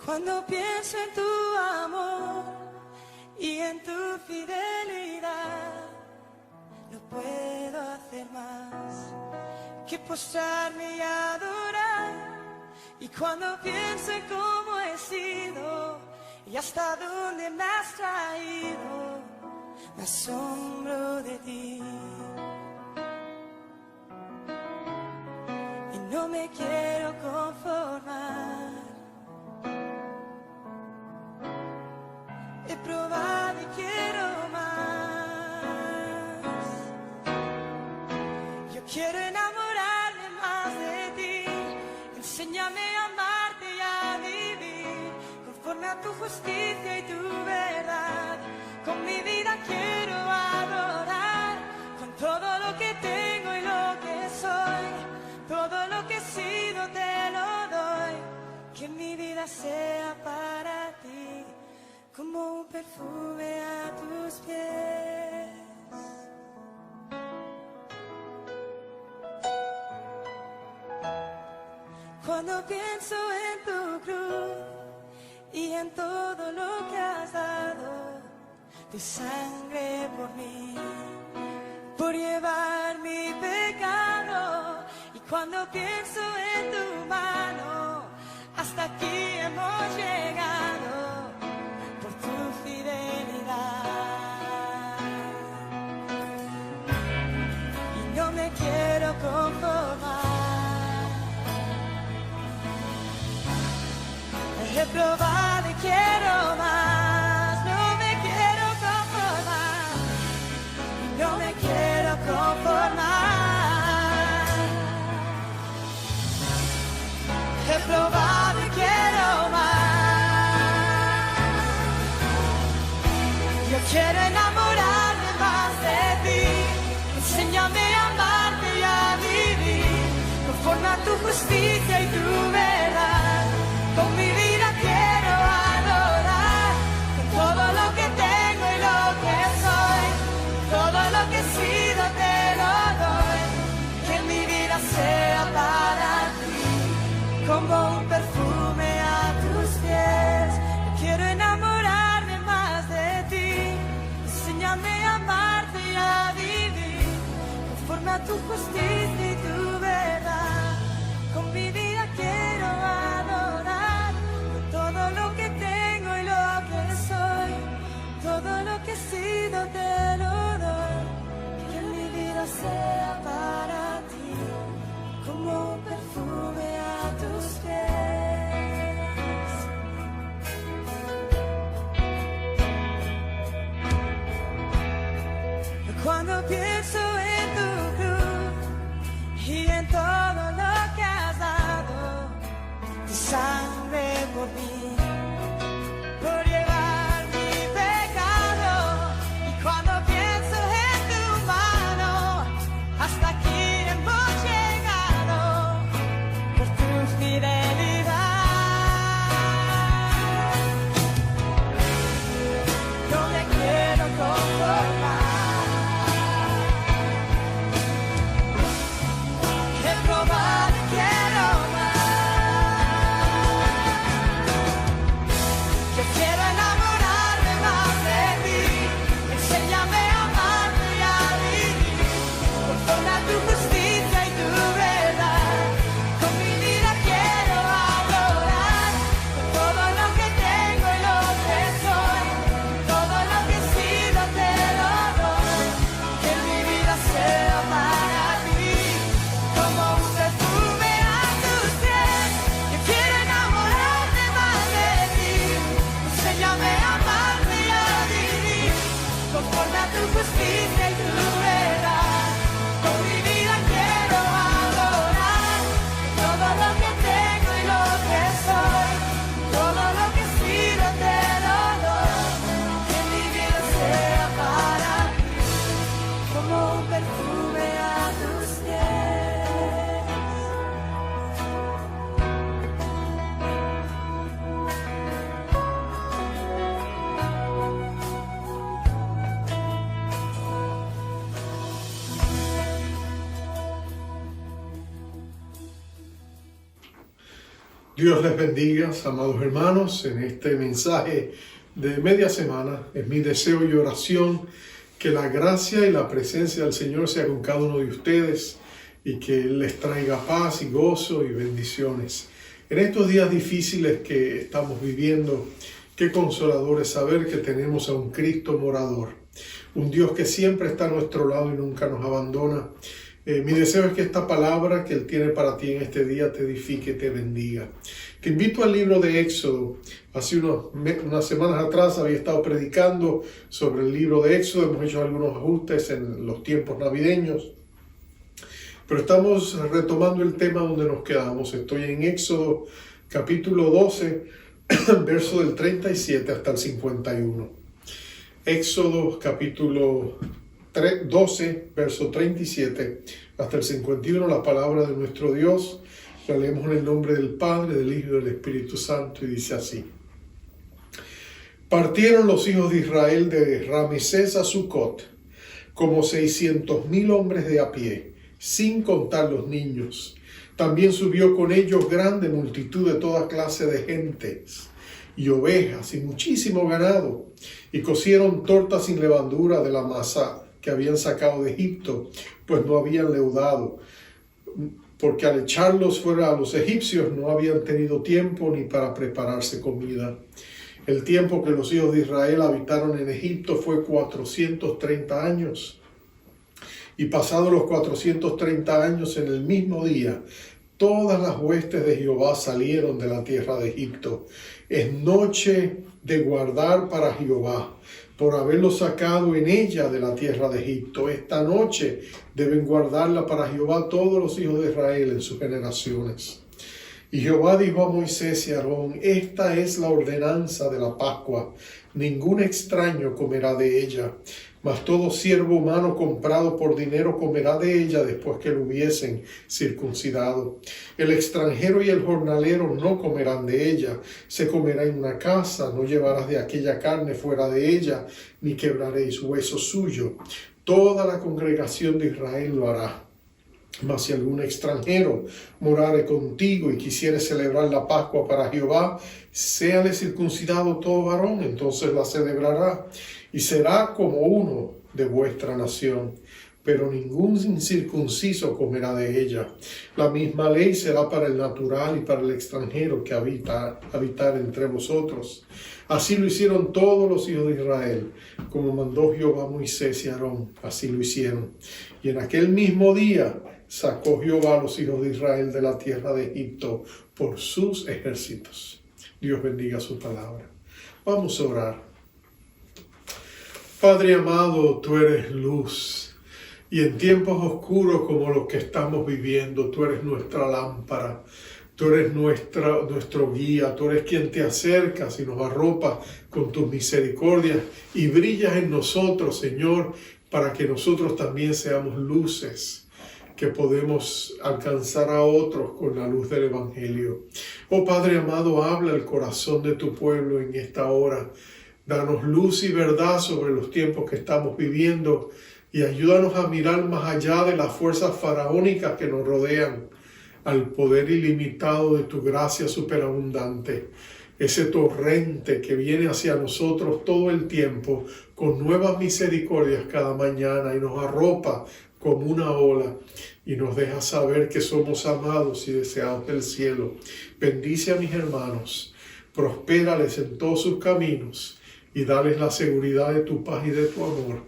Cuando pienso en tu amor y en tu fidelidad, no puedo hacer más que postrarme y adorar. Y cuando pienso en cómo he sido y hasta dónde me has traído, me asombro de ti. Y no me quiero conformar. He probado y quiero más. Yo quiero enamorarme más de ti. Enséñame a amarte y a vivir conforme a tu justicia y tu verdad. Con mi vida quiero adorar, con todo lo que tengo y lo que soy. Todo lo que he sido te lo doy. Que mi vida sea para ti como un perfume a tus pies. Cuando pienso en tu cruz y en todo lo que has dado, tu sangre por mí, por llevar mi pecado. Y cuando pienso en tu mano, hasta aquí hemos llegado por tu fidelidad. Y no me quiero conformar. He probado y quiero más. No me quiero conformar. Y no me quiero conformar. He probado y quiero más. Yo quiero enamorarme más de ti. Enséñame a amarte y a vivir conforme a tu justicia y tu verdad. Con mi vida quiero adorar, con todo lo que tengo y lo que soy. Todo lo que he sido te lo doy. Que mi vida sea para ti como un perfume a tus pies. Yo quiero enamorarme más de ti. Enséñame a amarte y a vivir conforme a tu justicia y tu verdad. Con mi vida quiero adorar, con todo lo que tengo y lo que soy. Todo lo que he sido te lo doy. Que mi vida sea para ti como un perfume a tus pies. Cuando pienso en tu cruz y en todo lo que has dado, tu sangre por mí, por llevar mi pecado. Y cuando pienso en tu mano, hasta aquí hemos llegado por tu fidelidad. No me quiero conformar. He probado y quiero más. Yo quiero enamorarme más de ti. Enséñame a amarte y a vivir conforme a tu justicia y tu verdad. Con mi vida quiero adorar, con todo lo que tengo y lo que soy. Todo lo que he sido te lo doy. Que mi vida sea para ti como un perfume a tus pies. Yo quiero enamorarme más de ti. Enséñame a amarte y a vivir conforme a tu justicia y tu verdad. Con mi vida quiero adorar, todo lo que tengo y lo que soy. Todo lo que he sido te lo doy. Que mi vida sea para ti como un perfume a tus pies. Dios les bendiga, amados hermanos, en este mensaje de media semana. Es mi deseo y oración que la gracia y la presencia del Señor sea con cada uno de ustedes y que Él les traiga paz y gozo y bendiciones. En estos días difíciles que estamos viviendo, qué consolador es saber que tenemos a un Cristo morador, un Dios que siempre está a nuestro lado y nunca nos abandona. Mi deseo es que esta palabra que Él tiene para ti en este día te edifique, te bendiga. Te invito al libro de Éxodo. Hace unas semanas atrás había estado predicando sobre el libro de Éxodo. Hemos hecho algunos ajustes en los tiempos navideños. Pero estamos retomando el tema donde nos quedamos. Estoy en Éxodo capítulo 12, verso del 37 hasta el 51. Éxodo capítulo 12, verso 37 hasta el 51, la palabra de nuestro Dios. La leemos en el nombre del Padre, del Hijo y del Espíritu Santo, y dice así. Partieron los hijos de Israel de Ramesés a Sucot, como 600,000 hombres de a pie, sin contar los niños. También subió con ellos grande multitud de toda clase de gentes, y ovejas, y muchísimo ganado, y cocieron tortas sin levadura de la masa que habían sacado de Egipto, pues no habían leudado, porque al echarlos fuera a los egipcios no habían tenido tiempo ni para prepararse comida. El tiempo que los hijos de Israel habitaron en Egipto fue 430 años. Y pasados los 430 años, en el mismo día, todas las huestes de Jehová salieron de la tierra de Egipto. Es noche de guardar para Jehová, por haberlo sacado en ella de la tierra de Egipto. Esta noche deben guardarla para Jehová todos los hijos de Israel en sus generaciones. Y Jehová dijo a Moisés y a Aarón: esta es la ordenanza de la Pascua. Ningún extraño comerá de ella, mas todo siervo humano comprado por dinero comerá de ella después que lo hubiesen circuncidado. El extranjero y el jornalero no comerán de ella. Se comerá en una casa, no llevarás de aquella carne fuera de ella, ni quebraréis hueso suyo. Toda la congregación de Israel lo hará. Mas si algún extranjero morare contigo y quisiere celebrar la Pascua para Jehová, séale circuncidado todo varón, entonces la celebrará, y será como uno de vuestra nación. Pero ningún incircunciso comerá de ella. La misma ley será para el natural y para el extranjero que habitar entre vosotros. Así lo hicieron todos los hijos de Israel, como mandó Jehová a Moisés y a Aarón, así lo hicieron. Y en aquel mismo día sacó Jehová a los hijos de Israel de la tierra de Egipto por sus ejércitos. Dios bendiga su palabra. Vamos a orar. Padre amado, tú eres luz, y en tiempos oscuros como los que estamos viviendo, tú eres nuestra lámpara, tú eres nuestro guía, tú eres quien te acercas y nos arropa con tus misericordias y brillas en nosotros, Señor, para que nosotros también seamos luces que podemos alcanzar a otros con la luz del Evangelio. Oh Padre amado, habla el corazón de tu pueblo en esta hora. Danos luz y verdad sobre los tiempos que estamos viviendo y ayúdanos a mirar más allá de las fuerzas faraónicas que nos rodean, al poder ilimitado de tu gracia superabundante, ese torrente que viene hacia nosotros todo el tiempo con nuevas misericordias cada mañana y nos arropa como una ola y nos deja saber que somos amados y deseados del cielo. Bendice a mis hermanos, prospérales en todos sus caminos y dales la seguridad de tu paz y de tu amor,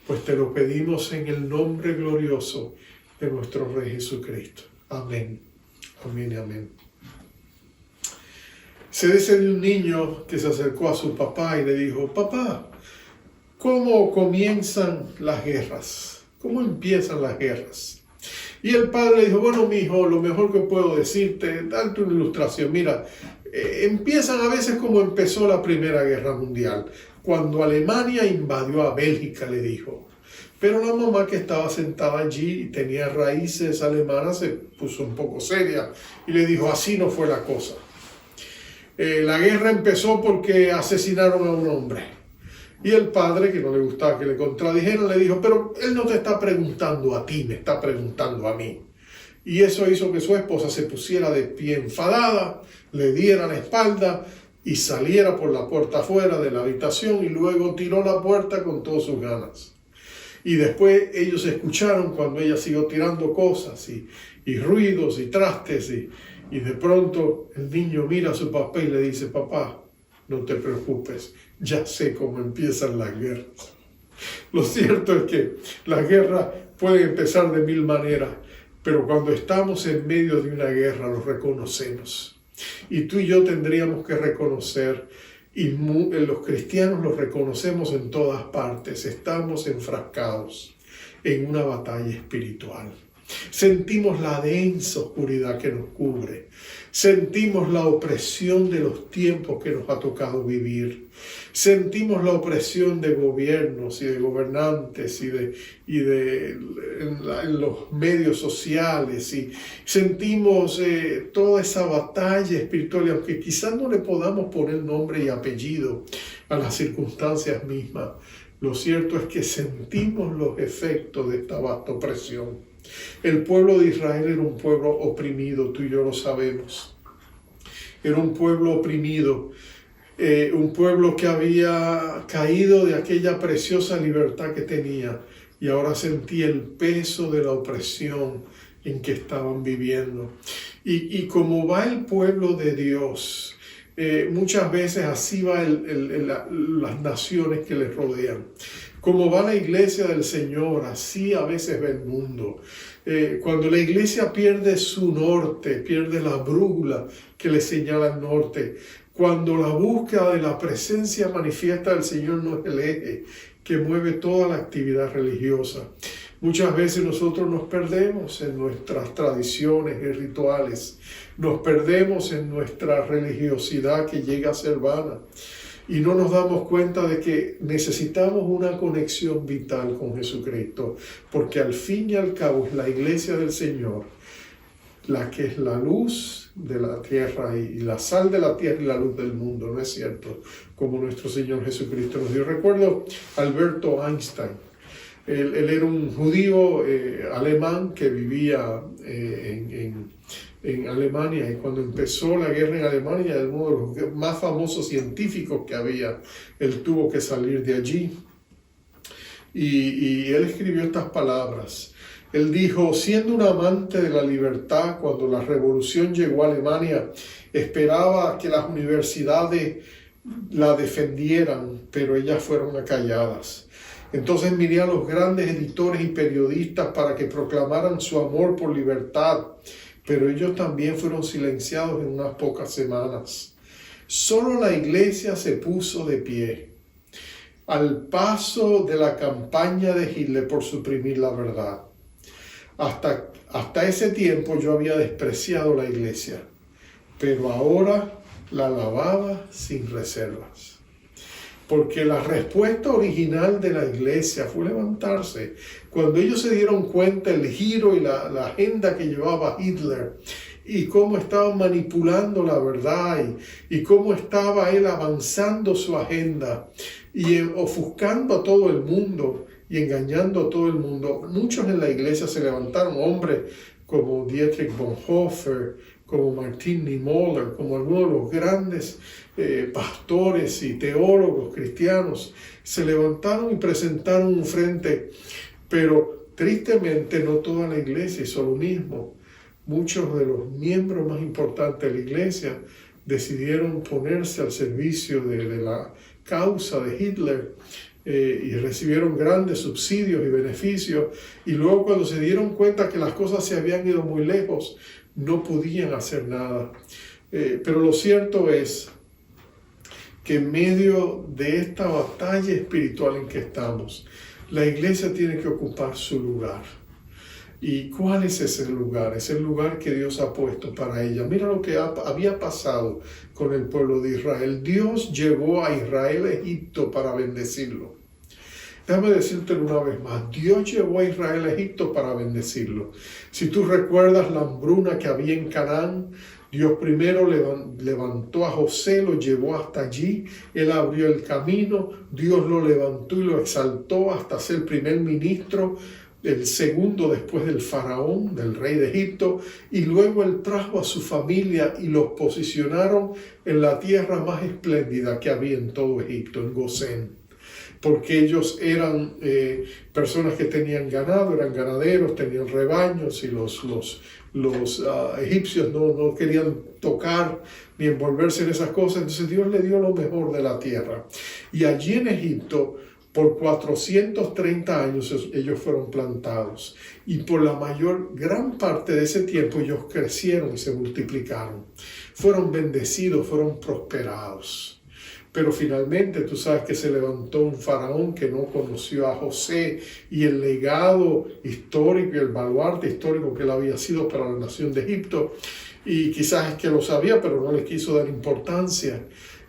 pues te lo pedimos en el nombre glorioso de nuestro Rey Jesucristo. Amén. Amén y amén. Se dice de un niño que se acercó a su papá y le dijo: papá, ¿cómo comienzan las guerras? ¿Cómo empiezan las guerras? Y el padre le dijo: bueno, mi hijo, lo mejor que puedo decirte, darte una ilustración. Mira, empiezan a veces como empezó la Primera Guerra Mundial, cuando Alemania invadió a Bélgica, le dijo. Pero la mamá, que estaba sentada allí y tenía raíces alemanas, se puso un poco seria y le dijo: así no fue la cosa. La guerra empezó porque asesinaron a un hombre. Y el padre, que no le gustaba que le contradijeran, le dijo: pero él no te está preguntando a ti, me está preguntando a mí. Y eso hizo que su esposa se pusiera de pie enfadada, le diera la espalda y saliera por la puerta afuera de la habitación y luego tiró la puerta con todas sus ganas. Y después ellos escucharon cuando ella siguió tirando cosas y ruidos y trastes y de pronto el niño mira a su papá y le dice: papá, no te preocupes, ya sé cómo empiezan las guerras. Lo cierto es que las guerras pueden empezar de mil maneras, pero cuando estamos en medio de una guerra lo reconocemos. Y tú y yo tendríamos que reconocer, y los cristianos lo reconocemos en todas partes, estamos enfrascados en una batalla espiritual. Sentimos la densa oscuridad que nos cubre. Sentimos la opresión de los tiempos que nos ha tocado vivir. Sentimos la opresión de gobiernos y de gobernantes en los medios sociales. Y sentimos toda esa batalla espiritual. Y aunque quizás no le podamos poner nombre y apellido a las circunstancias mismas, lo cierto es que sentimos los efectos de esta vasta opresión. El pueblo de Israel era un pueblo oprimido, tú y yo lo sabemos. Era un pueblo oprimido, un pueblo que había caído de aquella preciosa libertad que tenía y ahora sentía el peso de la opresión en que estaban viviendo. Y como va el pueblo de Dios, muchas veces así va las naciones que les rodean. Como va la iglesia del Señor, así a veces va el mundo. Cuando la iglesia pierde su norte, pierde la brújula que le señala el norte, cuando la búsqueda de la presencia manifiesta del Señor no es el eje que mueve toda la actividad religiosa. Muchas veces nosotros nos perdemos en nuestras tradiciones y rituales, nos perdemos en nuestra religiosidad que llega a ser vana. Y no nos damos cuenta de que necesitamos una conexión vital con Jesucristo, porque al fin y al cabo es la iglesia del Señor la que es la luz de la tierra y la sal de la tierra y la luz del mundo, ¿no es cierto? Como nuestro Señor Jesucristo nos dio. Recuerdo Alberto Einstein. Él era un judío alemán que vivía en Alemania, y cuando empezó la guerra en Alemania, uno de los más famosos científicos que había, él tuvo que salir de allí. Y él escribió estas palabras. Él dijo: siendo un amante de la libertad, cuando la revolución llegó a Alemania, esperaba que las universidades la defendieran, pero ellas fueron acalladas. Entonces miré a los grandes editores y periodistas para que proclamaran su amor por libertad, pero ellos también fueron silenciados en unas pocas semanas. Solo la iglesia se puso de pie, al paso de la campaña de Hitler por suprimir la verdad. Hasta ese tiempo yo había despreciado la iglesia, pero ahora la alababa sin reservas. Porque la respuesta original de la iglesia fue levantarse. Cuando ellos se dieron cuenta el giro y la agenda que llevaba Hitler, y cómo estaban manipulando la verdad, y cómo estaba él avanzando su agenda y ofuscando a todo el mundo y engañando a todo el mundo, muchos en la iglesia se levantaron, hombres como Dietrich Bonhoeffer, como Martin Niemöller, como algunos de los grandes pastores y teólogos cristianos, se levantaron y presentaron un frente, pero tristemente no toda la iglesia hizo lo mismo. Muchos de los miembros más importantes de la iglesia decidieron ponerse al servicio de la causa de Hitler y recibieron grandes subsidios y beneficios, y luego cuando se dieron cuenta que las cosas se habían ido muy lejos, no podían hacer nada. Pero lo cierto es que en medio de esta batalla espiritual en que estamos, la iglesia tiene que ocupar su lugar. ¿Y cuál es ese lugar? Es el lugar que Dios ha puesto para ella. Mira lo que había pasado con el pueblo de Israel. Dios llevó a Israel a Egipto para bendecirlo. Déjame decírtelo una vez más. Dios llevó a Israel a Egipto para bendecirlo. Si tú recuerdas la hambruna que había en Canaán, Dios primero levantó a José, lo llevó hasta allí, él abrió el camino, Dios lo levantó y lo exaltó hasta ser primer ministro, el segundo después del faraón, del rey de Egipto, y luego él trajo a su familia y los posicionaron en la tierra más espléndida que había en todo Egipto, en Gosén, porque ellos eran personas que tenían ganado, eran ganaderos, tenían rebaños, y los egipcios no querían tocar ni envolverse en esas cosas. Entonces Dios le dio lo mejor de la tierra. Y allí en Egipto, por 430 años ellos fueron plantados. Y por la gran parte de ese tiempo ellos crecieron y se multiplicaron. Fueron bendecidos, fueron prosperados. Pero finalmente tú sabes que se levantó un faraón que no conoció a José, y el legado histórico y el baluarte histórico que él había sido para la nación de Egipto, y quizás es que lo sabía pero no le quiso dar importancia,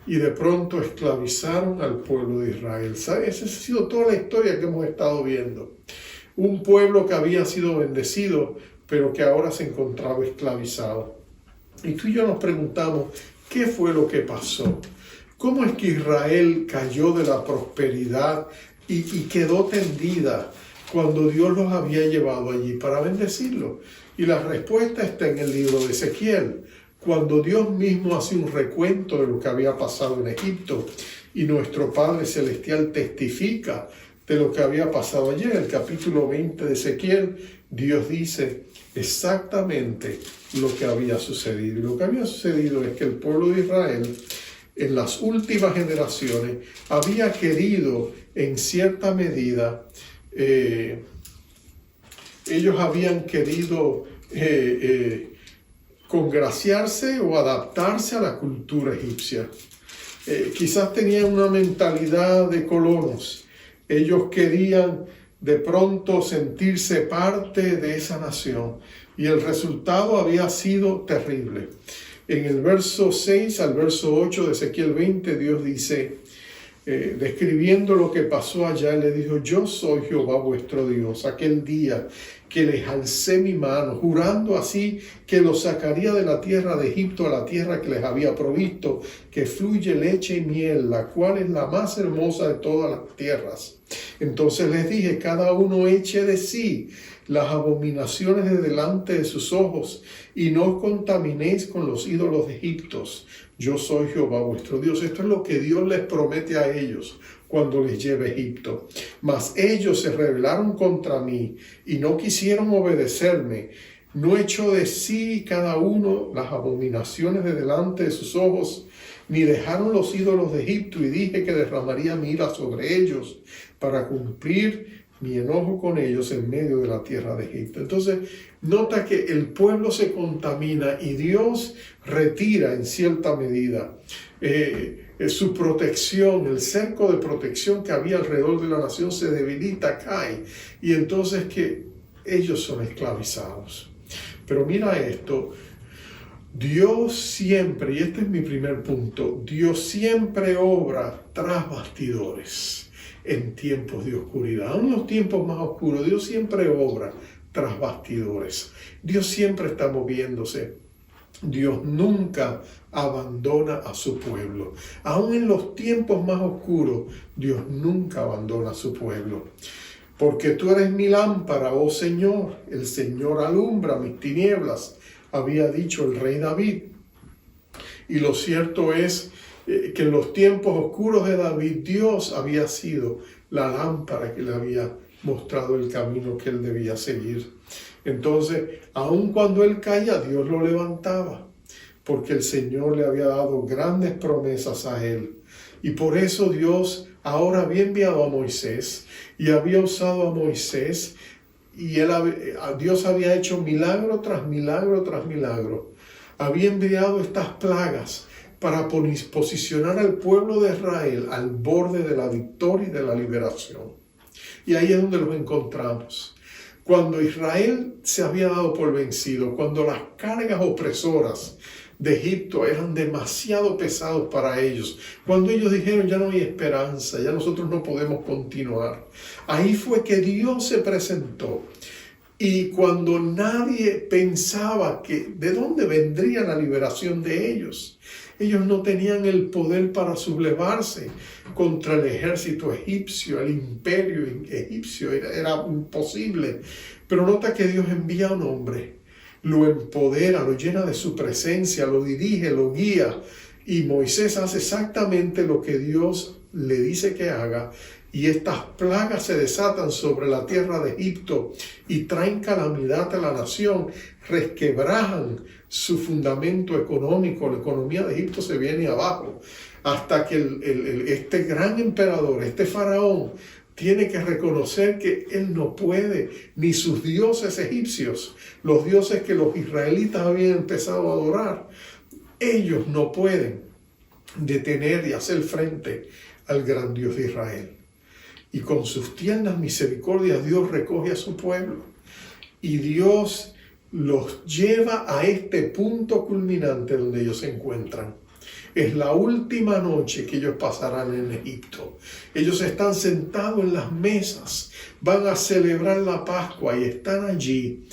y de pronto esclavizaron al pueblo de Israel. ¿Sabes? Esa ha sido toda la historia que hemos estado viendo. Un pueblo que había sido bendecido pero que ahora se encontraba esclavizado. Y tú y yo nos preguntamos, ¿qué fue lo que pasó? ¿Cómo es que Israel cayó de la prosperidad y quedó tendida cuando Dios los había llevado allí para bendecirlos? Y la respuesta está en el libro de Ezequiel, cuando Dios mismo hace un recuento de lo que había pasado en Egipto, y nuestro Padre Celestial testifica de lo que había pasado allí. En el capítulo 20 de Ezequiel, Dios dice exactamente lo que había sucedido. Y lo que había sucedido es que el pueblo de Israel, en las últimas generaciones, había querido en cierta medida, ellos habían querido congraciarse o adaptarse a la cultura egipcia. Quizás tenían una mentalidad de colonos. Ellos querían de pronto sentirse parte de esa nación, y el resultado había sido terrible. En el verso 6 al verso 8 de Ezequiel 20, Dios dice, describiendo lo que pasó allá, le dijo: yo soy Jehová vuestro Dios, aquel día que les alcé mi mano, jurando así que los sacaría de la tierra de Egipto a la tierra que les había provisto, que fluye leche y miel, la cual es la más hermosa de todas las tierras. Entonces les dije: cada uno eche de sí las abominaciones de delante de sus ojos, y no os contaminéis con los ídolos de Egipto. Yo soy Jehová vuestro Dios. Esto es lo que Dios les promete a ellos cuando les lleve a Egipto. Mas ellos se rebelaron contra mí y no quisieron obedecerme. No echó de sí cada uno las abominaciones de delante de sus ojos, ni dejaron los ídolos de Egipto, y dije que derramaría mi ira sobre ellos para cumplir mi enojo con ellos en medio de la tierra de Egipto. Entonces, nota que el pueblo se contamina y Dios retira en cierta medida su protección, el cerco de protección que había alrededor de la nación se debilita, cae, y entonces que ellos son esclavizados. Pero mira esto, Dios siempre, y este es mi primer punto, Dios siempre obra tras bastidores en tiempos de oscuridad. Aún en los tiempos más oscuros, Dios siempre obra tras bastidores. Dios siempre está moviéndose. Dios nunca abandona a su pueblo. Aún en los tiempos más oscuros, Dios nunca abandona a su pueblo. Porque tú eres mi lámpara, oh Señor, el Señor alumbra mis tinieblas, había dicho el rey David. Y lo cierto es que en los tiempos oscuros de David, Dios había sido la lámpara que le había mostrado el camino que él debía seguir. Entonces, aun cuando él caía, Dios lo levantaba, porque el Señor le había dado grandes promesas a él. Y por eso Dios ahora había enviado a Moisés, y había usado a Moisés, y Dios había hecho milagro tras milagro tras milagro. Había enviado estas plagas para posicionar al pueblo de Israel al borde de la victoria y de la liberación. Y ahí es donde los encontramos. Cuando Israel se había dado por vencido, cuando las cargas opresoras de Egipto eran demasiado pesados para ellos, cuando ellos dijeron: ya no hay esperanza, ya nosotros no podemos continuar, ahí fue que Dios se presentó Y cuando nadie pensaba que de dónde vendría la liberación de ellos, ellos no tenían el poder para sublevarse contra el ejército egipcio, el imperio egipcio, era imposible. Pero nota que Dios envía a un hombre, lo empodera, lo llena de su presencia, lo dirige, lo guía, y Moisés hace exactamente lo que Dios le dice que haga, y estas plagas se desatan sobre la tierra de Egipto y traen calamidad a la nación, resquebrajan su fundamento económico, la economía de Egipto se viene abajo, hasta que este gran emperador, este faraón, tiene que reconocer que él no puede, ni sus dioses egipcios, los dioses que los israelitas habían empezado a adorar, ellos no pueden detener y hacer frente al gran Dios de Israel. Y con sus tiernas misericordias Dios recoge a su pueblo y Dios los lleva a este punto culminante donde ellos se encuentran. Es la última noche que ellos pasarán en Egipto. Ellos están sentados en las mesas, van a celebrar la Pascua y están allí.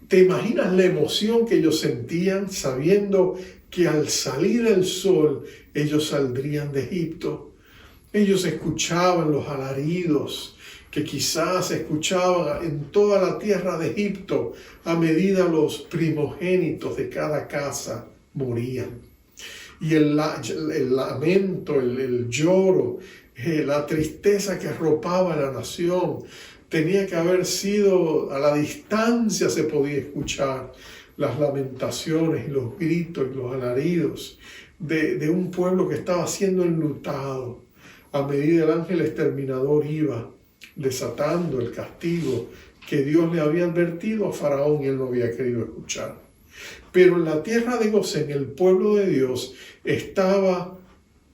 ¿Te imaginas la emoción que ellos sentían sabiendo que al salir el sol ellos saldrían de Egipto? Ellos escuchaban los alaridos que quizás escuchaban en toda la tierra de Egipto a medida los primogénitos de cada casa morían. Y el lamento, el lloro, la tristeza que arropaba a la nación, tenía que haber sido, a la distancia se podía escuchar las lamentaciones y los gritos y los alaridos de un pueblo que estaba siendo enlutado a medida el ángel exterminador iba desatando el castigo que Dios le había advertido a Faraón y él no había querido escuchar. Pero en la tierra de Gosén, el pueblo de Dios estaba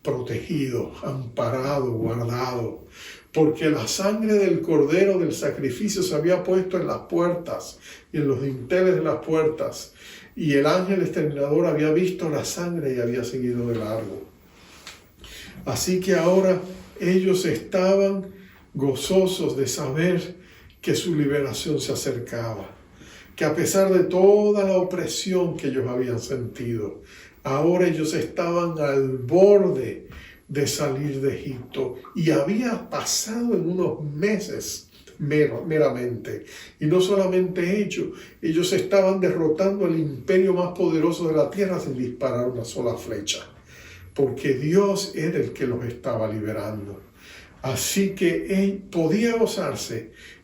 protegido, amparado, guardado, porque la sangre del cordero del sacrificio se había puesto en las puertas y en los dinteles de las puertas, y el ángel exterminador había visto la sangre y había seguido de largo. Así que ahora ellos estaban gozosos de saber que su liberación se acercaba, que a pesar de toda la opresión que ellos habían sentido, ahora ellos estaban al borde de salir de Egipto y había pasado en unos meses meramente. Y no solamente ellos estaban derrotando al imperio más poderoso de la tierra sin disparar una sola flecha, porque Dios era el que los estaba liberando. Así que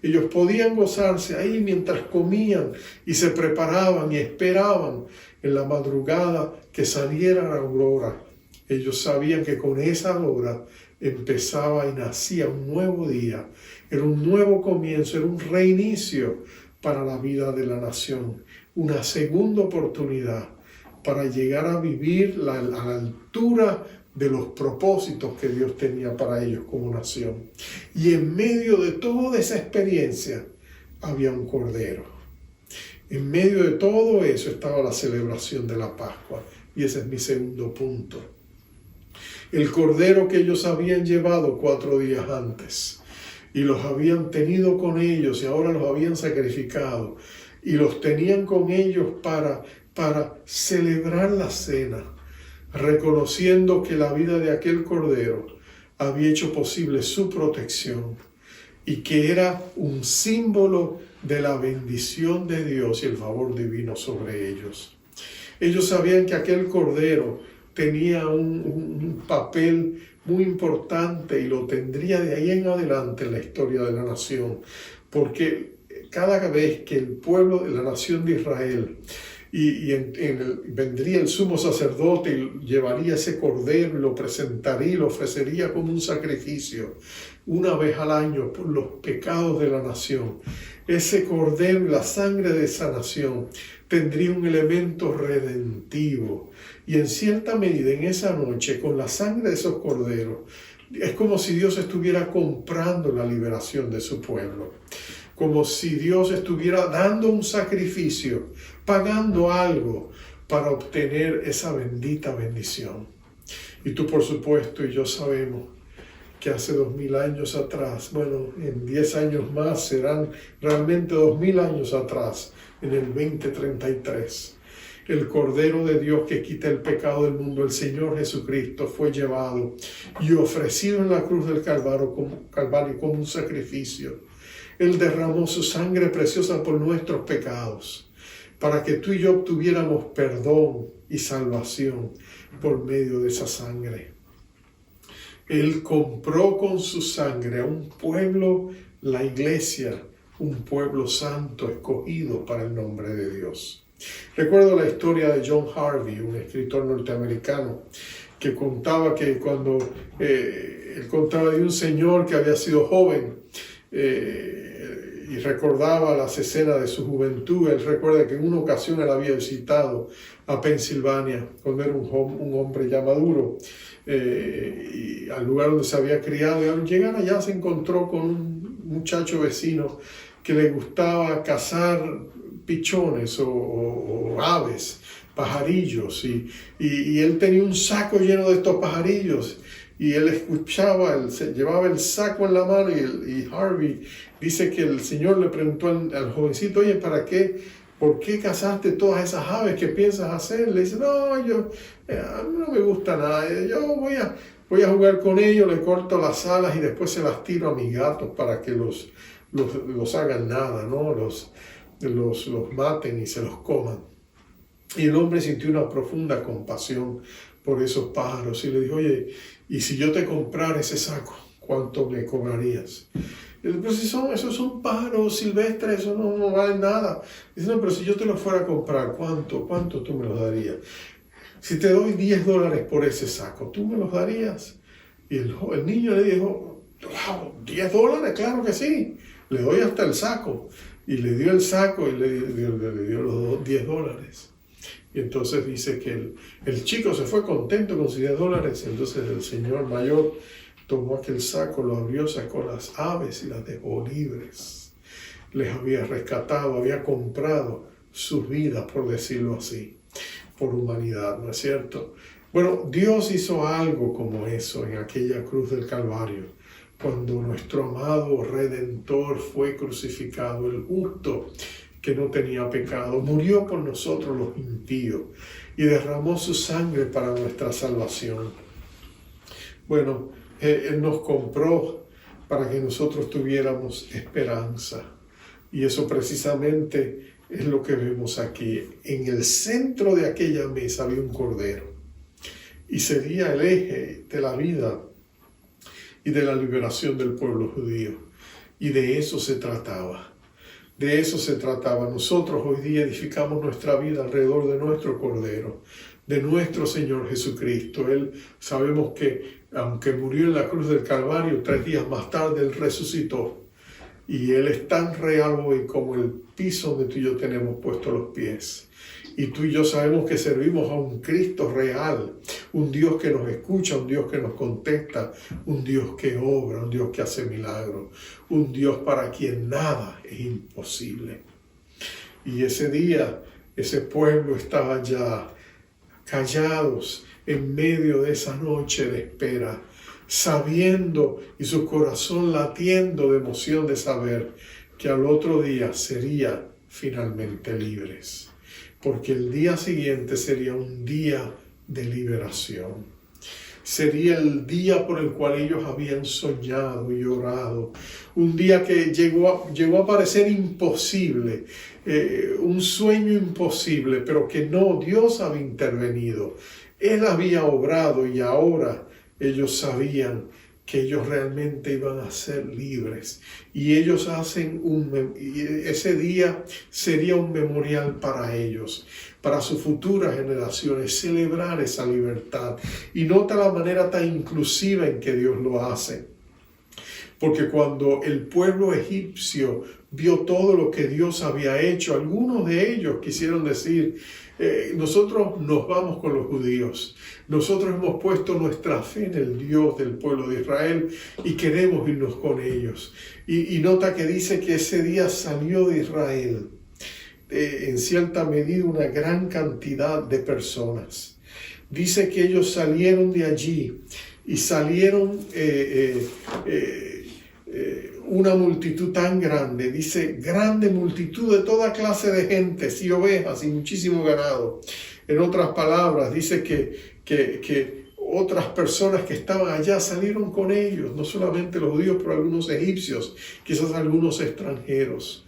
ellos podían gozarse ahí mientras comían y se preparaban y esperaban en la madrugada que saliera la aurora. Ellos sabían que con esa hora empezaba y nacía un nuevo día, era un nuevo comienzo, era un reinicio para la vida de la nación, una segunda oportunidad para llegar a vivir a la altura de los propósitos que Dios tenía para ellos como nación. Y en medio de toda esa experiencia había un cordero. En medio de todo eso estaba la celebración de la Pascua. Y ese es mi segundo punto. El cordero que ellos habían llevado 4 días antes y los habían tenido con ellos y ahora los habían sacrificado y los tenían con ellos para celebrar la cena, reconociendo que la vida de aquel cordero había hecho posible su protección y que era un símbolo de la bendición de Dios y el favor divino sobre ellos. Ellos sabían que aquel cordero tenía un papel muy importante y lo tendría de ahí en adelante en la historia de la nación, porque cada vez que el pueblo de la nación de Israel vendría el sumo sacerdote y llevaría ese cordero y lo presentaría y lo ofrecería como un sacrificio una vez al año por los pecados de la nación. Ese cordero y la sangre de esa nación tendría un elemento redentivo y en cierta medida en esa noche con la sangre de esos corderos es como si Dios estuviera comprando la liberación de su pueblo, como si Dios estuviera dando un sacrificio, pagando algo para obtener esa bendita bendición. Y tú, por supuesto, y yo sabemos que hace 2000 años atrás, bueno, en 10 años más serán realmente 2000 años atrás, en el 2033. El Cordero de Dios que quita el pecado del mundo, el Señor Jesucristo, fue llevado y ofrecido en la cruz del Calvario como un sacrificio. Él derramó su sangre preciosa por nuestros pecados, para que tú y yo obtuviéramos perdón y salvación por medio de esa sangre. Él compró con su sangre a un pueblo, la iglesia, un pueblo santo escogido para el nombre de Dios. Recuerdo la historia de John Harvey, un escritor norteamericano, que contaba que cuando él contaba de un señor que había sido joven y recordaba las escenas de su juventud. Él recuerda que en una ocasión él había visitado a Pensilvania cuando era un hombre ya maduro, y al lugar donde se había criado, y al llegar allá se encontró con un muchacho vecino que le gustaba cazar pichones o aves, pajarillos, y él tenía un saco lleno de estos pajarillos, y él escuchaba, llevaba el saco en la mano, y Harvey dice que el Señor le preguntó al jovencito: oye, ¿por qué cazaste todas esas aves? ¿Qué piensas hacer? Le dice: no, a mí no me gusta nada, yo voy a jugar con ellos, le corto las alas y después se las tiro a mis gatos para que los hagan nada, ¿no? Los maten y se los coman. Y el hombre sintió una profunda compasión por esos pájaros y le dijo: oye, ¿y si yo te comprara ese saco, cuánto me cobrarías? Y dice: pero si esos son pájaros silvestres, eso no vale nada. Dice: no, pero si yo te los fuera a comprar, ¿cuánto tú me los darías? Si te doy $10 por ese saco, ¿tú me los darías? Y el niño le dijo: wow, $10, claro que sí, le doy hasta el saco. Y le dio el saco y le dio los $10. Y entonces dice que el chico se fue contento con sus $10. Entonces el señor mayor tomó aquel saco, lo abrió, sacó las aves y las dejó libres. Les había rescatado, había comprado sus vidas, por decirlo así, por humanidad, ¿no es cierto? Bueno, Dios hizo algo como eso en aquella cruz del Calvario, cuando nuestro amado Redentor fue crucificado, el justo que no tenía pecado, murió por nosotros los impíos y derramó su sangre para nuestra salvación. Bueno, Él nos compró para que nosotros tuviéramos esperanza, y eso precisamente es lo que vemos aquí. En el centro de aquella mesa había un cordero, y sería el eje de la vida y de la liberación del pueblo judío, y de eso se trataba. De eso se trataba. Nosotros hoy día edificamos nuestra vida alrededor de nuestro Cordero, de nuestro Señor Jesucristo. Él, sabemos que aunque murió en la cruz del Calvario, 3 días más tarde Él resucitó. Y Él es tan real hoy como el piso donde tú y yo tenemos puestos los pies. Y tú y yo sabemos que servimos a un Cristo real, un Dios que nos escucha, un Dios que nos contesta, un Dios que obra, un Dios que hace milagros, un Dios para quien nada es imposible. Y ese día, ese pueblo estaba ya callados en medio de esa noche de espera, sabiendo y su corazón latiendo de emoción de saber que al otro día serían finalmente libres. Porque el día siguiente sería un día de liberación. Sería el día por el cual ellos habían soñado y orado. Un día que llegó a parecer imposible, un sueño imposible, pero que no, Dios había intervenido. Él había obrado y ahora ellos sabían que ellos realmente iban a ser libres. Y ellos ese día sería un memorial para ellos, para sus futuras generaciones, celebrar esa libertad. Y nota la manera tan inclusiva en que Dios lo hace. Porque cuando el pueblo egipcio vio todo lo que Dios había hecho, algunos de ellos quisieron decir: nosotros nos vamos con los judíos. Nosotros hemos puesto nuestra fe en el Dios del pueblo de Israel y queremos irnos con ellos. Y nota que dice que ese día salió de Israel en cierta medida una gran cantidad de personas. Dice que ellos salieron de allí y salieron una multitud tan grande, dice, grande multitud de toda clase de gentes y ovejas y muchísimo ganado. En otras palabras, dice que otras personas que estaban allá salieron con ellos, no solamente los judíos, pero algunos egipcios, quizás algunos extranjeros.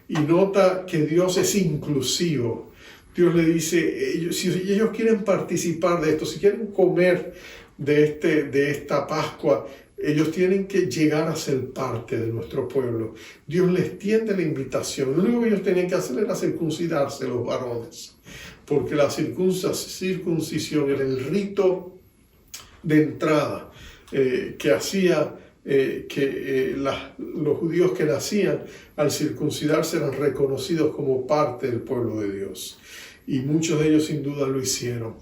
Y nota que Dios es inclusivo. Dios le dice, si ellos quieren participar de esto, si quieren comer de esta Pascua, ellos tienen que llegar a ser parte de nuestro pueblo. Dios les tiende la invitación. Lo único que ellos tenían que hacer era circuncidarse, los varones, porque la circuncisión era el rito de entrada que hacía los judíos que nacían al circuncidarse eran reconocidos como parte del pueblo de Dios. Y muchos de ellos sin duda lo hicieron.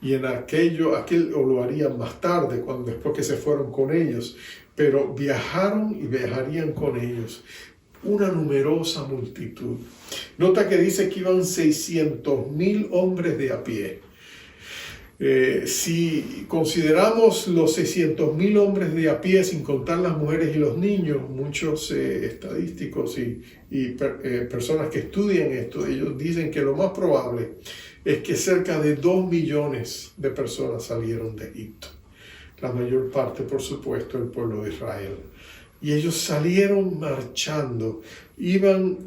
Y en o lo harían más tarde, después que se fueron con ellos, pero viajaron y viajarían con ellos. Una numerosa multitud. Nota que dice que iban 600,000 hombres de a pie. Si consideramos los 600,000 hombres de a pie, sin contar las mujeres y los niños, muchos estadísticos y personas que estudian esto, ellos dicen que lo más probable es que cerca de 2 millones de personas salieron de Egipto. La mayor parte, por supuesto, el pueblo de Israel. Y ellos salieron marchando, iban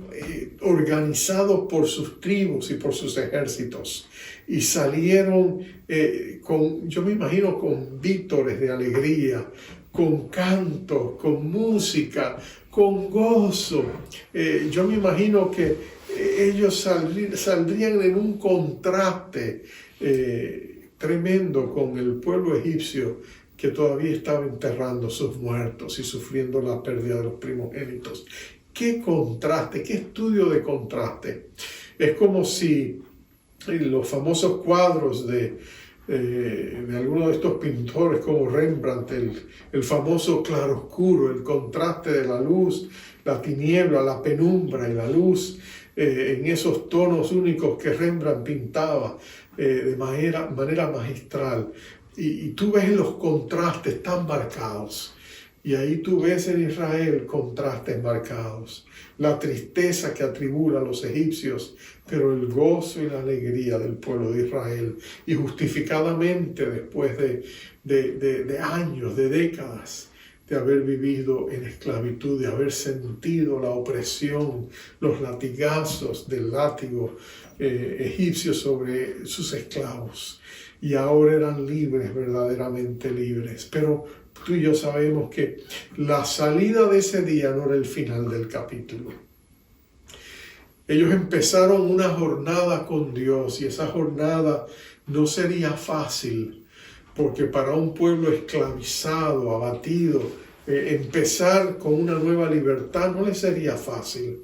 organizados por sus tribus y por sus ejércitos. Y salieron yo me imagino, con vítores de alegría, con canto, con música, con gozo. Yo me imagino que ellos saldrían en un contraste tremendo con el pueblo egipcio que todavía estaba enterrando sus muertos y sufriendo la pérdida de los primogénitos. ¡Qué contraste! ¡Qué estudio de contraste! Es como si los famosos cuadros de algunos de estos pintores como Rembrandt, el famoso claroscuro, el contraste de la luz, la tiniebla, la penumbra y la luz, en esos tonos únicos que Rembrandt pintaba de manera magistral. Y tú ves los contrastes tan marcados. Y ahí tú ves en Israel contrastes marcados. La tristeza que atribula a los egipcios, pero el gozo y la alegría del pueblo de Israel. Y justificadamente después de años, de décadas, de haber vivido en esclavitud, de haber sentido la opresión, los latigazos del látigo egipcio sobre sus esclavos. Y ahora eran libres, verdaderamente libres. Pero tú y yo sabemos que la salida de ese día no era el final del capítulo. Ellos empezaron una jornada con Dios y esa jornada no sería fácil, porque para un pueblo esclavizado, abatido, empezar con una nueva libertad no le sería fácil.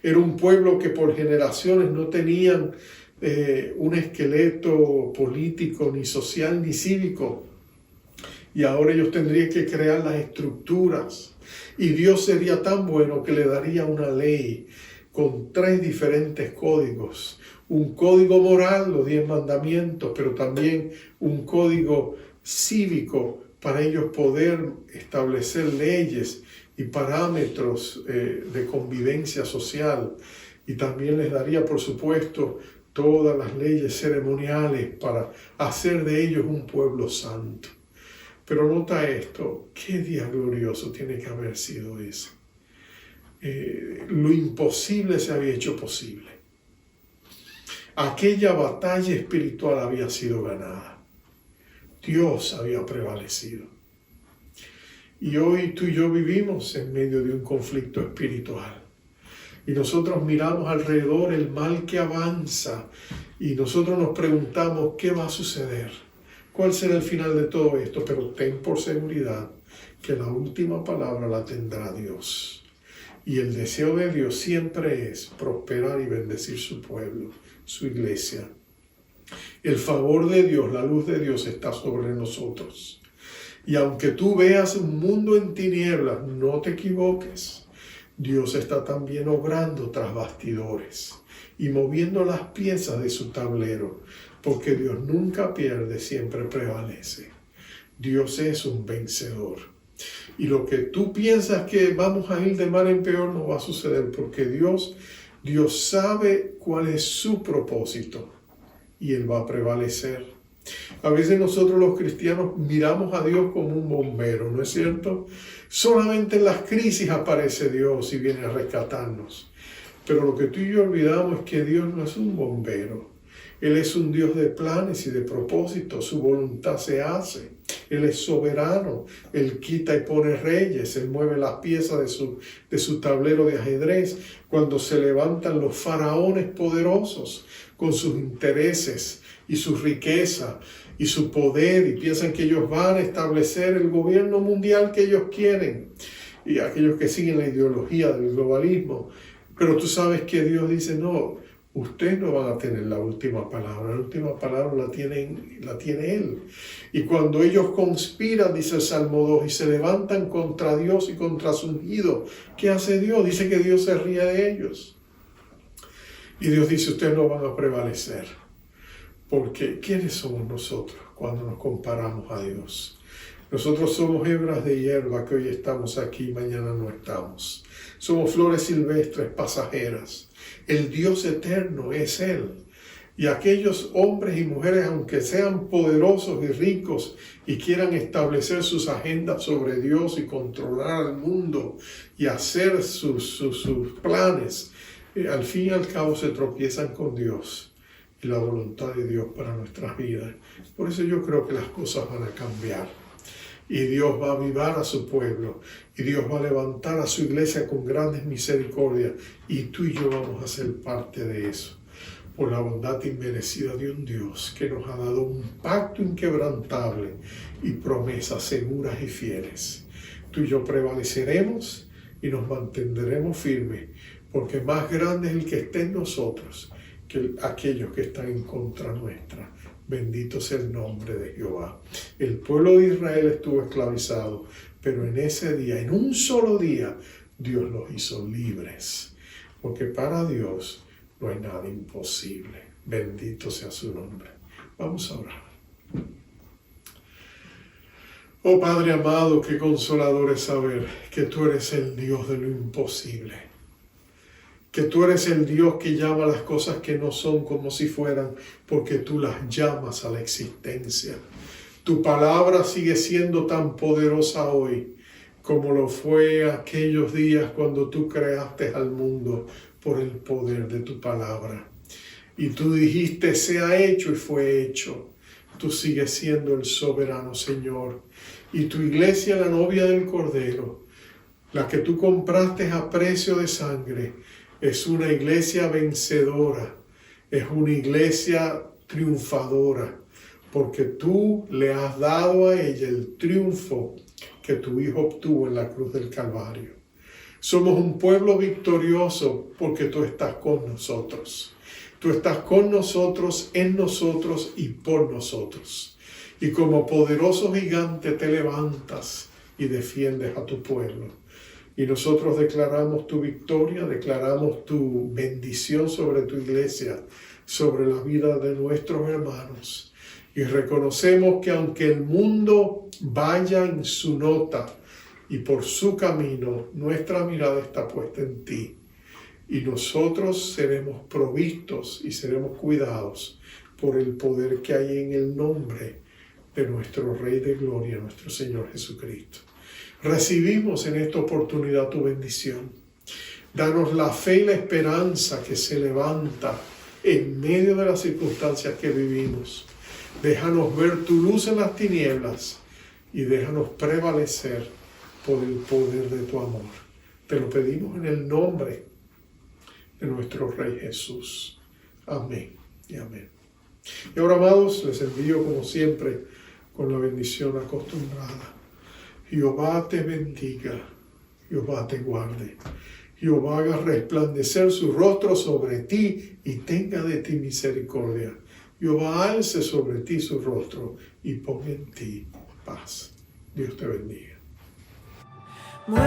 Era un pueblo que por generaciones no tenían un esqueleto político, ni social, ni cívico. Y ahora ellos tendrían que crear las estructuras. Y Dios sería tan bueno que le daría una ley con 3 diferentes códigos. Un código moral, los 10 mandamientos, pero también un código cívico para ellos poder establecer leyes y parámetros de convivencia social. Y también les daría, por supuesto, todas las leyes ceremoniales para hacer de ellos un pueblo santo. Pero nota esto, qué día glorioso tiene que haber sido ese. Lo imposible se había hecho posible. Aquella batalla espiritual había sido ganada. Dios había prevalecido. Y hoy tú y yo vivimos en medio de un conflicto espiritual. Y nosotros miramos alrededor el mal que avanza y nosotros nos preguntamos qué va a suceder, cuál será el final de todo esto, pero ten por seguridad que la última palabra la tendrá Dios. Y el deseo de Dios siempre es prosperar y bendecir su pueblo, su iglesia. El favor de Dios, la luz de Dios está sobre nosotros. Y aunque tú veas un mundo en tinieblas, no te equivoques. Dios está también obrando tras bastidores y moviendo las piezas de su tablero, porque Dios nunca pierde, siempre prevalece. Dios es un vencedor. Y lo que tú piensas que vamos a ir de mal en peor no va a suceder, porque Dios sabe cuál es su propósito y Él va a prevalecer. A veces nosotros los cristianos miramos a Dios como un bombero, ¿no es cierto? Solamente en las crisis aparece Dios y viene a rescatarnos. Pero lo que tú y yo olvidamos es que Dios no es un bombero. Él es un Dios de planes y de propósitos. Su voluntad se hace. Él es soberano. Él quita y pone reyes. Él mueve las piezas de su tablero de ajedrez. Cuando se levantan los faraones poderosos con sus intereses y su riqueza y su poder, y piensan que ellos van a establecer el gobierno mundial que ellos quieren, y aquellos que siguen la ideología del globalismo. Pero tú sabes que Dios dice, no, ustedes no van a tener la última palabra la tiene Él. Y cuando ellos conspiran, dice el Salmo 2, y se levantan contra Dios y contra su ungido, ¿qué hace Dios? Dice que Dios se ríe de ellos. Y Dios dice, ustedes no van a prevalecer. Porque ¿quiénes somos nosotros cuando nos comparamos a Dios? Nosotros somos hebras de hierba que hoy estamos aquí y mañana no estamos. Somos flores silvestres pasajeras. El Dios eterno es Él. Y aquellos hombres y mujeres, aunque sean poderosos y ricos y quieran establecer sus agendas sobre Dios y controlar el mundo y hacer sus planes, al fin y al cabo se tropiezan con Dios y la voluntad de Dios para nuestras vidas. Por eso yo creo que las cosas van a cambiar. Y Dios va a avivar a su pueblo. Y Dios va a levantar a su iglesia con grandes misericordias. Y tú y yo vamos a ser parte de eso. Por la bondad inmerecida de un Dios que nos ha dado un pacto inquebrantable y promesas seguras y fieles. Tú y yo prevaleceremos y nos mantendremos firmes. Porque más grande es el que esté en nosotros que aquellos que están en contra nuestra. Bendito sea el nombre de Jehová. El pueblo de Israel estuvo esclavizado, pero en ese día, en un solo día, Dios los hizo libres. Porque para Dios no hay nada imposible. Bendito sea su nombre. Vamos a orar. Oh Padre amado, qué consolador es saber que tú eres el Dios de lo imposible. Que tú eres el Dios que llama las cosas que no son como si fueran, porque tú las llamas a la existencia. Tu palabra sigue siendo tan poderosa hoy como lo fue aquellos días cuando tú creaste al mundo por el poder de tu palabra. Y tú dijiste, sea hecho y fue hecho. Tú sigues siendo el soberano Señor. Y tu iglesia, la novia del Cordero, la que tú compraste a precio de sangre, es una iglesia vencedora, es una iglesia triunfadora, porque tú le has dado a ella el triunfo que tu Hijo obtuvo en la cruz del Calvario. Somos un pueblo victorioso porque tú estás con nosotros. Tú estás con nosotros, en nosotros y por nosotros. Y como poderoso gigante te levantas y defiendes a tu pueblo. Y nosotros declaramos tu victoria, declaramos tu bendición sobre tu iglesia, sobre la vida de nuestros hermanos. Y reconocemos que aunque el mundo vaya en su nota y por su camino, nuestra mirada está puesta en ti. Y nosotros seremos provistos y seremos cuidados por el poder que hay en el nombre de nuestro Rey de Gloria, nuestro Señor Jesucristo. Recibimos en esta oportunidad tu bendición. Danos la fe y la esperanza que se levanta en medio de las circunstancias que vivimos. Déjanos ver tu luz en las tinieblas y déjanos prevalecer por el poder de tu amor. Te lo pedimos en el nombre de nuestro Rey Jesús. Amén y amén. Y ahora, amados, les envío como siempre con la bendición acostumbrada. Jehová te bendiga, Jehová te guarde, Jehová haga resplandecer su rostro sobre ti y tenga de ti misericordia. Jehová alce sobre ti su rostro y ponga en ti paz. Dios te bendiga. Muéstrame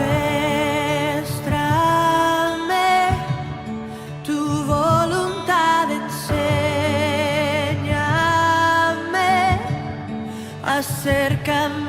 tu voluntad, enséñame, acércame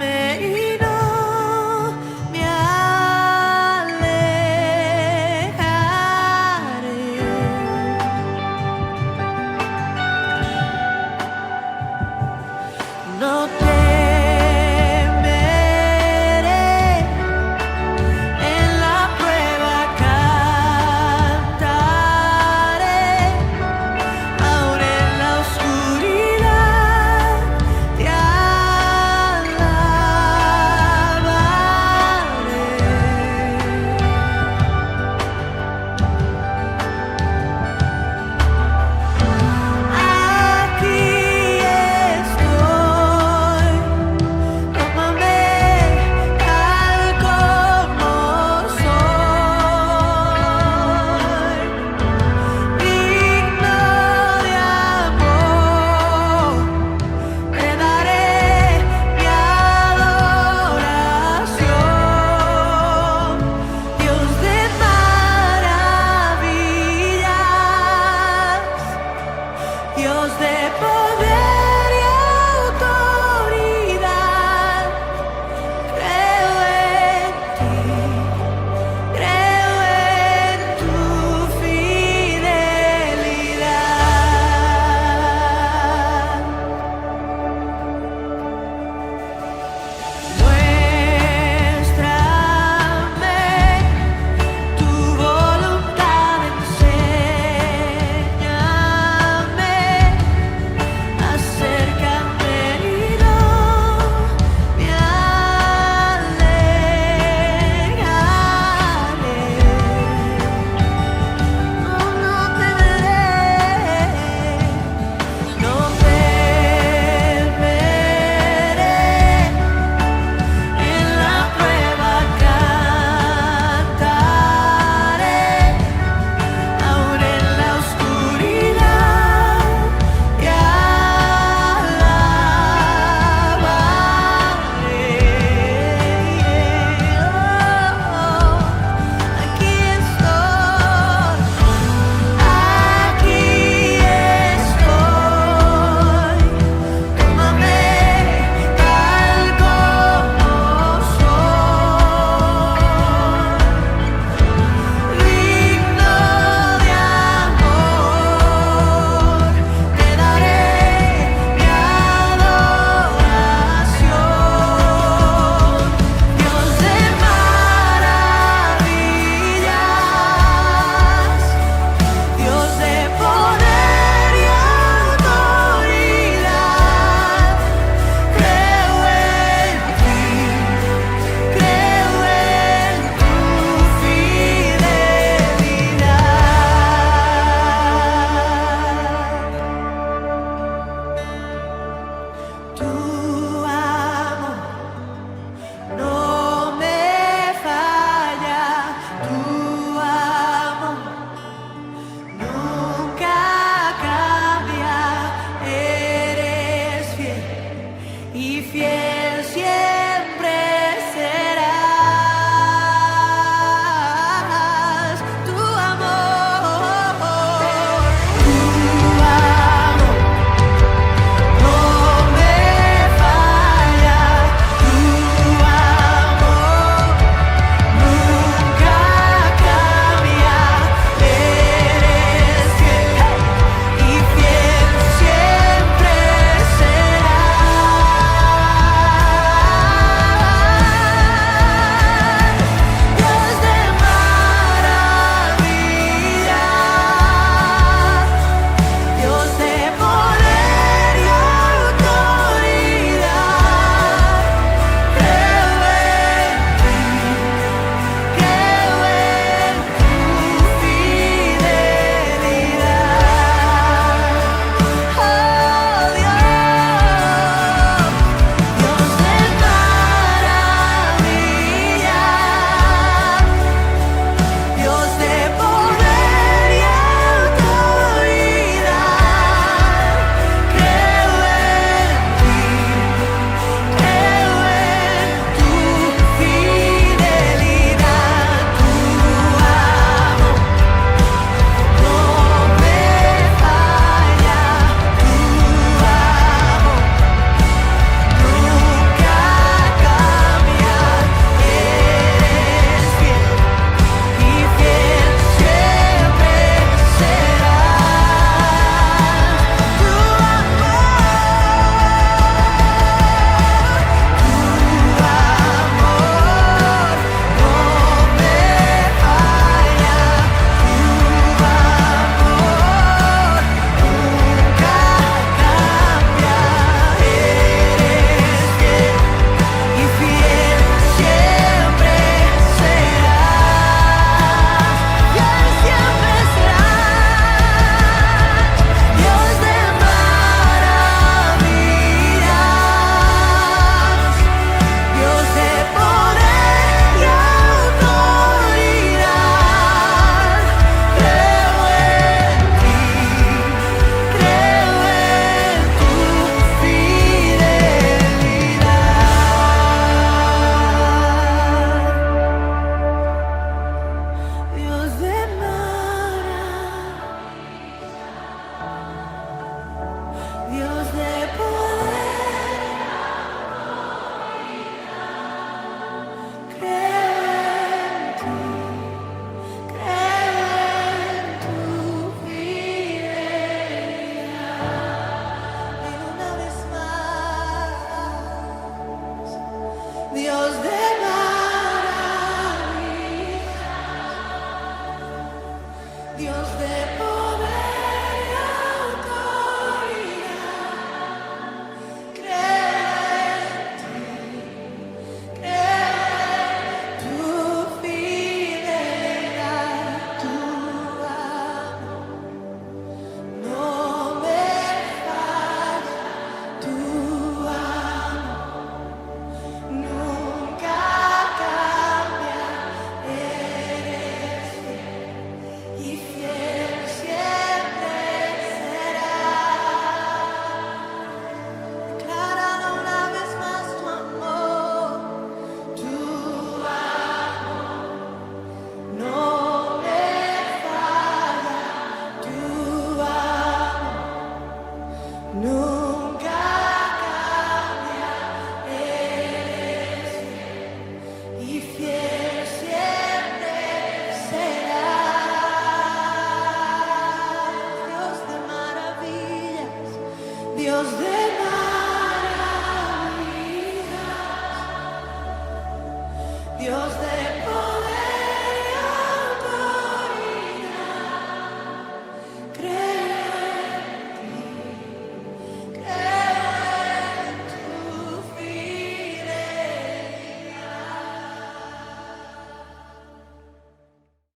Dios de